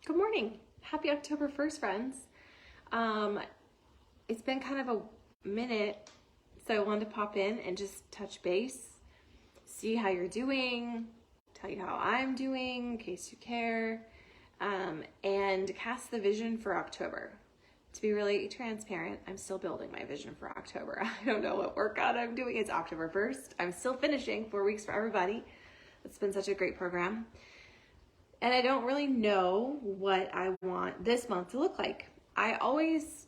Good morning. Happy October 1st, friends. Um, it's been kind of a minute, so I wanted to pop in and just touch base, see how you're doing, tell you how I'm doing in case you care, and cast the vision for October. To be really transparent, I'm still building my vision for October. I don't know what workout I'm doing. It's October 1st. I'm still finishing 4 weeks for everybody. It's been such a great program. And I don't really know what I want this month to look like. I always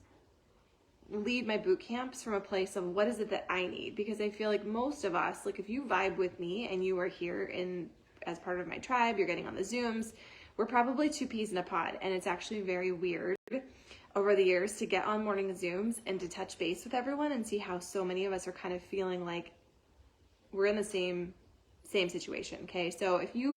lead my boot camps from a place of what is it that I need, because I feel like most of us, like if you vibe with me and you are here in as part of my tribe, you're getting on the Zooms, we're probably two peas in a pod. And it's actually very weird over the years to get on morning Zooms and to touch base with everyone and see how so many of us are kind of feeling like we're in the same situation. Okay, so if you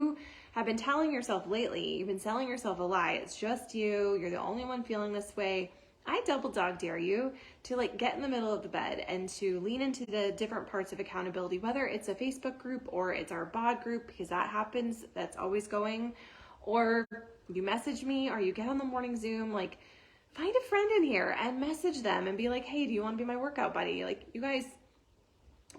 have been telling yourself lately, you've been selling yourself a lie, it's just you're the only one feeling this way, I double dog dare you to get in the middle of the bed and to lean into the different parts of accountability, whether it's a Facebook group or it's our bod group, because that happens, that's always going, or you message me or you get on the morning Zoom, find a friend in here and message them and be like, hey, do you want to be my workout buddy? You guys,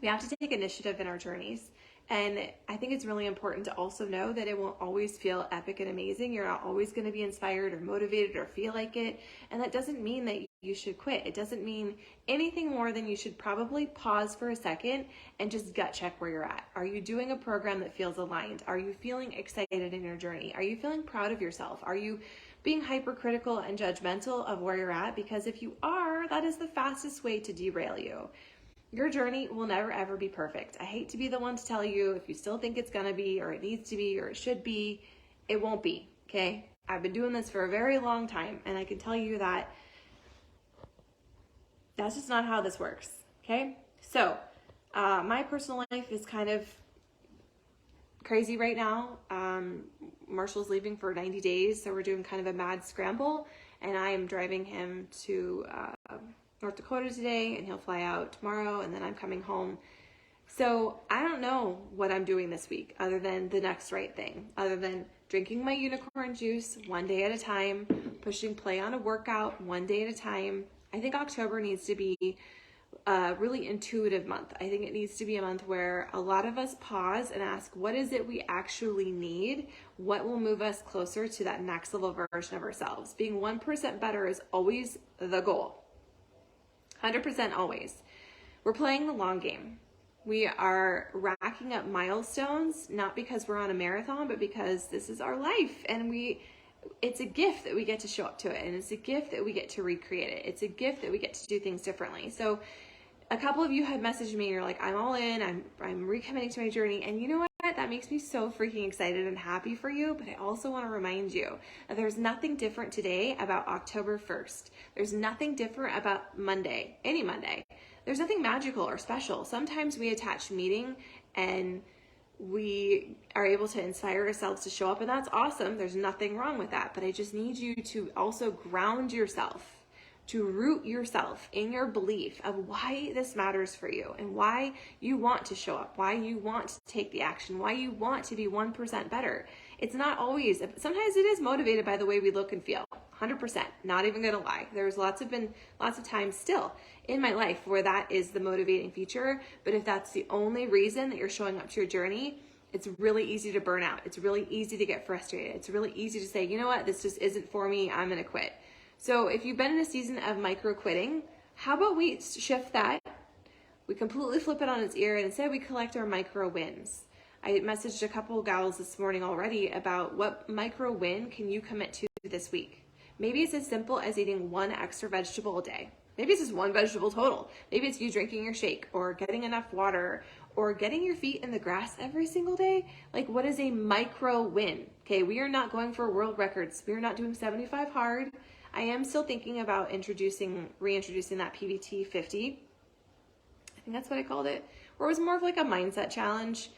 we have to take initiative in our journeys. And I think it's really important to also know that it won't always feel epic and amazing. You're not always going to be inspired or motivated or feel like it. And that doesn't mean that you should quit. It doesn't mean anything more than you should probably pause for a second and just gut check where you're at. Are you doing a program that feels aligned? Are you feeling excited in your journey? Are you feeling proud of yourself? Are you being hypercritical and judgmental of where you're at? Because if you are, that is the fastest way to derail you. Your journey will never ever be perfect. I hate to be the one to tell you if you still think it's gonna be or it needs to be or it should be, it won't be, okay? I've been doing this for a very long time and I can tell you that that's just not how this works, okay? So, my personal life is kind of crazy right now. Marshall's leaving for 90 days, so we're doing kind of a mad scramble and I am driving him to North Dakota today and he'll fly out tomorrow and then I'm coming home. So I don't know what I'm doing this week other than the next right thing, other than drinking my unicorn juice one day at a time, pushing play on a workout one day at a time. I think October needs to be a really intuitive month. I think it needs to be a month where a lot of us pause and ask, what is it we actually need? What will move us closer to that next level version of ourselves? Being 1% better is always the goal. 100% always. We're playing the long game. We are racking up milestones, not because we're on a marathon, but because this is our life. And it's a gift that we get to show up to it. And it's a gift that we get to recreate it. It's a gift that we get to do things differently. So a couple of you had messaged me and you're like, I'm all in, I'm recommitting to my journey. And you know what? That makes me so freaking excited and happy for you. But I also want to remind you that there's nothing different today about October 1st. There's nothing different about Monday, any Monday. There's nothing magical or special. Sometimes we attach meaning and we are able to inspire ourselves to show up, and that's awesome. There's nothing wrong with that. But I just need you to also ground yourself, to root yourself in your belief of why this matters for you and why you want to show up, why you want to take the action, why you want to be 1% better. It's not always, sometimes it is motivated by the way we look and feel, 100%, not even gonna lie. There's lots of times still in my life where that is the motivating feature, but if that's the only reason that you're showing up to your journey, it's really easy to burn out. It's really easy to get frustrated. It's really easy to say, you know what, this just isn't for me, I'm gonna quit. So if you've been in a season of micro quitting, how about we shift that? We completely flip it on its ear and instead we collect our micro wins. I messaged a couple of gals this morning already about what micro win can you commit to this week. Maybe it's as simple as eating one extra vegetable a day. Maybe it's just one vegetable total. Maybe it's you drinking your shake or getting enough water or getting your feet in the grass every single day. What is a micro win? Okay, we are not going for world records. We are not doing 75 hard. I am still thinking about reintroducing that PVT 50. I think that's what I called it. Or it was more of a mindset challenge.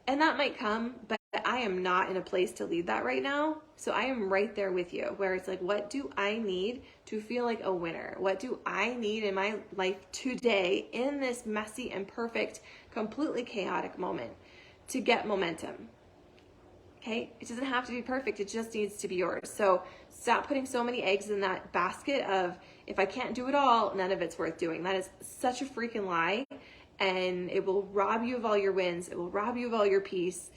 And that might come, but I am not in a place to lead that right now. So I am right there with you, where it's what do I need to feel like a winner? What do I need in my life today in this messy, imperfect, completely chaotic moment to get momentum? Okay? It doesn't have to be perfect. It just needs to be yours. So stop putting so many eggs in that basket of, if I can't do it all, none of it's worth doing. That is such a freaking lie. And it will rob you of all your wins. It will rob you of all your peace.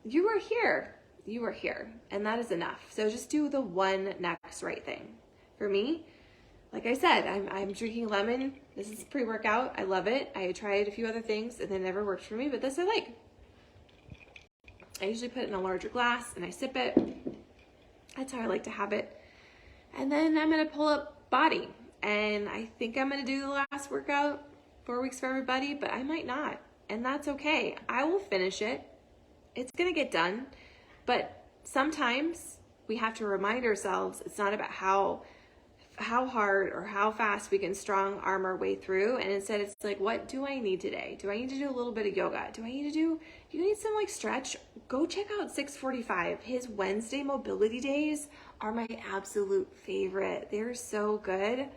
You are here. You are here. And that is enough. So just do the one next right thing. For me, like I said, I'm drinking lemon. This is pre-workout. I love it. I tried a few other things and they never worked for me, but this I like. I usually put it in a larger glass and I sip it. That's how I like to have it. And then I'm going to pull up body. And I think I'm going to do the last workout, 4 weeks for everybody, but I might not. And that's okay. I will finish it. It's going to get done. But sometimes we have to remind ourselves it's not about how hard or how fast we can strong arm our way through. And instead it's like, what do I need today? Do I need to do a little bit of yoga? Do you need some like stretch? Go check out 645. His Wednesday mobility days are my absolute favorite. They're so good.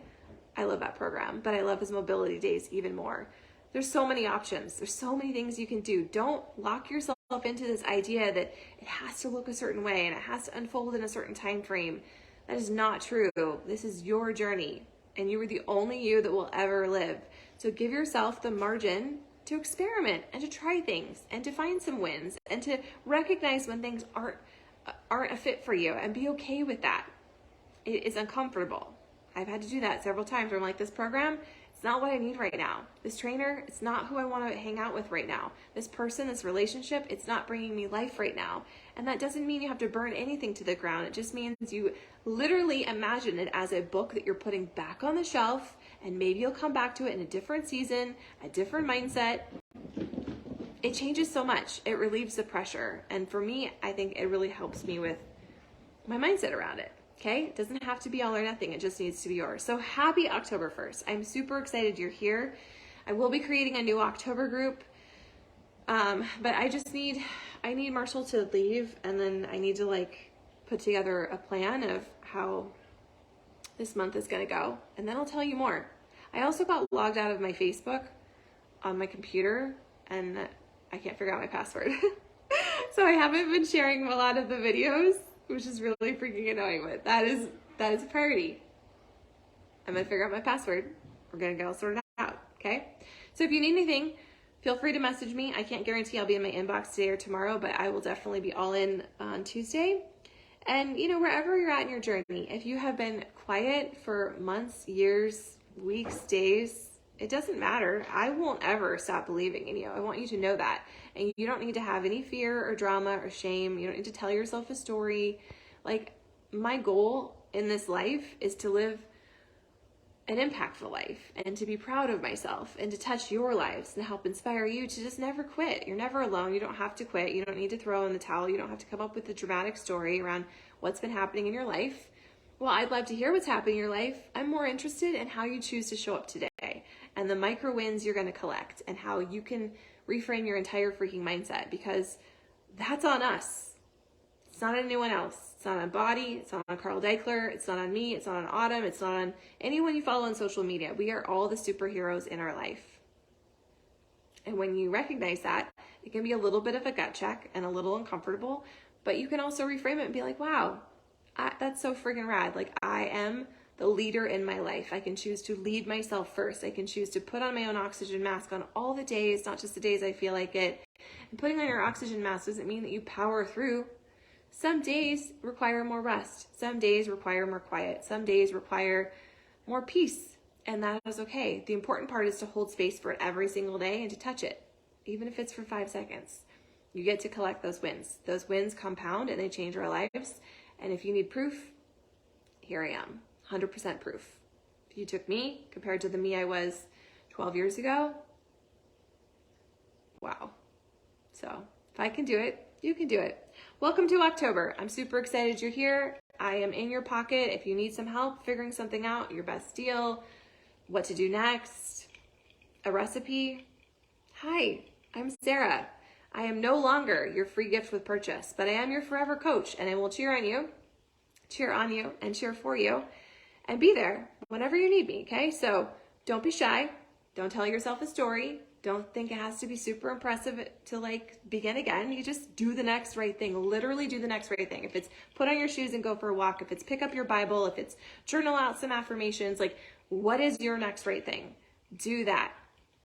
I love that program, but I love his mobility days even more. There's so many options. There's so many things you can do. Don't lock yourself into this idea that it has to look a certain way and it has to unfold in a certain time frame. That is not true. This is your journey, and you are the only you that will ever live. So give yourself the margin to experiment and to try things and to find some wins and to recognize when things aren't a fit for you and be okay with that. It is uncomfortable. I've had to do that several times where I'm like, this program, it's not what I need right now. This trainer, it's not who I want to hang out with right now. This person, this relationship, it's not bringing me life right now. And that doesn't mean you have to burn anything to the ground. It just means you literally imagine it as a book that you're putting back on the shelf, and maybe you'll come back to it in a different season, a different mindset. It changes so much. It relieves the pressure. And for me, I think it really helps me with my mindset around it. Okay, it doesn't have to be all or nothing. It just needs to be yours. So happy October 1st. I'm super excited you're here. I will be creating a new October group, but I need Marshall to leave, and then I need to like put together a plan of how this month is going to go, and then I'll tell you more. I also got logged out of my Facebook on my computer, and I can't figure out my password. So I haven't been sharing a lot of the videos, which is really freaking annoying, but that is a priority. I'm going to figure out my password. We're going to get all sorted out, okay? So if you need anything, feel free to message me. I can't guarantee I'll be in my inbox today or tomorrow, but I will definitely be all in on Tuesday. And, wherever you're at in your journey, if you have been quiet for months, years, weeks, days, it doesn't matter. I won't ever stop believing in you. I want you to know that. And you don't need to have any fear or drama or shame. You don't need to tell yourself a story. Like, my goal in this life is to live an impactful life and to be proud of myself and to touch your lives and help inspire you to just never quit. You're never alone. You don't have to quit. You don't need to throw in the towel. You don't have to come up with a dramatic story around what's been happening in your life. Well, I'd love to hear what's happening in your life. I'm more interested in how you choose to show up today and the micro wins you're going to collect and how you can reframe your entire freaking mindset, because that's on us. It's not on anyone else. It's not on Body. It's not on Carl Deichler. It's not on me. It's not on Autumn. It's not on anyone you follow on social media. We are all the superheroes in our life. And when you recognize that, it can be a little bit of a gut check and a little uncomfortable, but you can also reframe it and be like, wow, that's so freaking rad. Like, I am the leader in my life. I can choose to lead myself first. I can choose to put on my own oxygen mask on all the days, not just the days I feel like it. And putting on your oxygen mask doesn't mean that you power through. Some days require more rest. Some days require more quiet. Some days require more peace. And that is okay. The important part is to hold space for it every single day and to touch it, even if it's for 5 seconds. You get to collect those wins. Those wins compound and they change our lives. And if you need proof, here I am. 100% proof. If you took me compared to the me I was 12 years ago, wow. So if I can do it, you can do it. Welcome to October. I'm super excited you're here. I am in your pocket. If you need some help figuring something out, your best deal, what to do next, a recipe. Hi, I'm Sarah. I am no longer your free gift with purchase, but I am your forever coach, and I will cheer on you, and cheer for you, and be there whenever you need me, okay? So don't be shy. Don't tell yourself a story. Don't think it has to be super impressive to like begin again. You just do the next right thing. Literally do the next right thing. If it's put on your shoes and go for a walk, if it's pick up your Bible, if it's journal out some affirmations, like what is your next right thing? Do that.